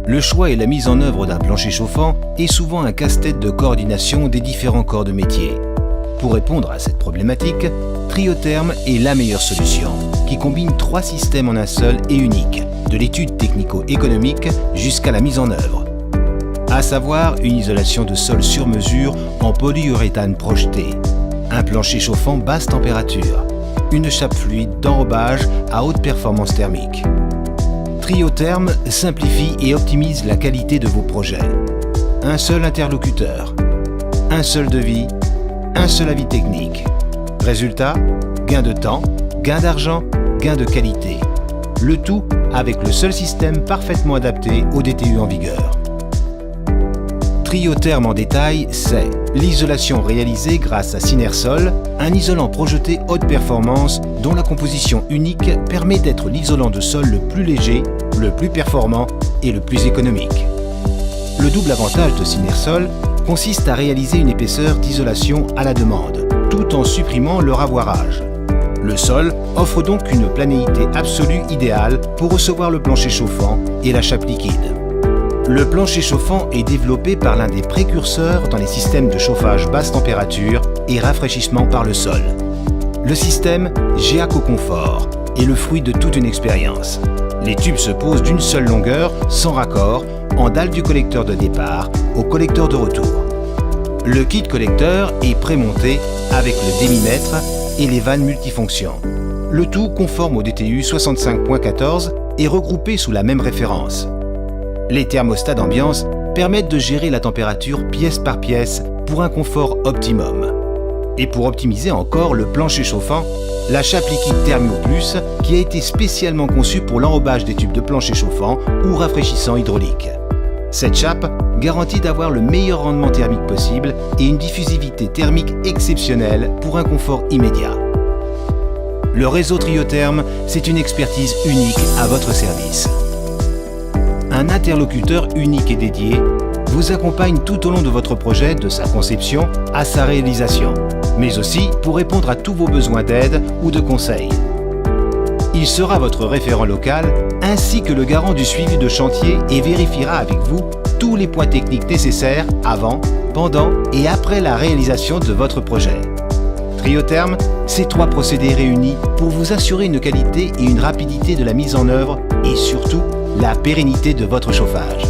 Le choix et la mise en œuvre d'un plancher chauffant est souvent un casse-tête de coordination des différents corps de métier. Pour répondre à cette problématique, Triotherm est la meilleure solution, qui combine 3 systèmes en un seul et unique, de l'étude technico-économique jusqu'à la mise en œuvre. À savoir une isolation de sol sur mesure en polyuréthane projeté, un plancher chauffant basse température, une chape fluide d'enrobage à haute performance thermique. Triotherm simplifie et optimise la qualité de vos projets. Un seul interlocuteur, un seul devis, un seul avis technique. Résultat, gain de temps, gain d'argent, gain de qualité. Le tout avec le seul système parfaitement adapté au DTU en vigueur. Triotherm en détail, c'est l'isolation réalisée grâce à Synersol, un isolant projeté haute performance dont la composition unique permet d'être l'isolant de sol le plus léger, le plus performant et le plus économique. Le double avantage de Synersol consiste à réaliser une épaisseur d'isolation à la demande, tout en supprimant le ravoirage. Le sol offre donc une planéité absolue idéale pour recevoir le plancher chauffant et la chape liquide. Le plancher chauffant est développé par l'un des précurseurs dans les systèmes de chauffage basse température et rafraîchissement par le sol. Le système Geaco Confort est le fruit de toute une expérience. Les tubes se posent d'une seule longueur, sans raccord, en dalle du collecteur de départ au collecteur de retour. Le kit collecteur est prémonté avec le démimètre et les vannes multifonctions. Le tout conforme au DTU 65.14 et regroupé sous la même référence. Les thermostats d'ambiance permettent de gérer la température pièce par pièce pour un confort optimum. Et pour optimiser encore le plancher chauffant, la chape liquide Thermio Plus qui a été spécialement conçue pour l'enrobage des tubes de plancher chauffant ou rafraîchissant hydraulique. Cette chape garantit d'avoir le meilleur rendement thermique possible et une diffusivité thermique exceptionnelle pour un confort immédiat. Le réseau Triotherm, c'est une expertise unique à votre service. Un interlocuteur unique et dédié vous accompagne tout au long de votre projet, de sa conception à sa réalisation, mais aussi pour répondre à tous vos besoins d'aide ou de conseils. Il sera votre référent local ainsi que le garant du suivi de chantier et vérifiera avec vous tous les points techniques nécessaires avant, pendant et après la réalisation de votre projet. Triotherm, c'est 3 procédés réunis pour vous assurer une qualité et une rapidité de la mise en œuvre et surtout la pérennité de votre chauffage.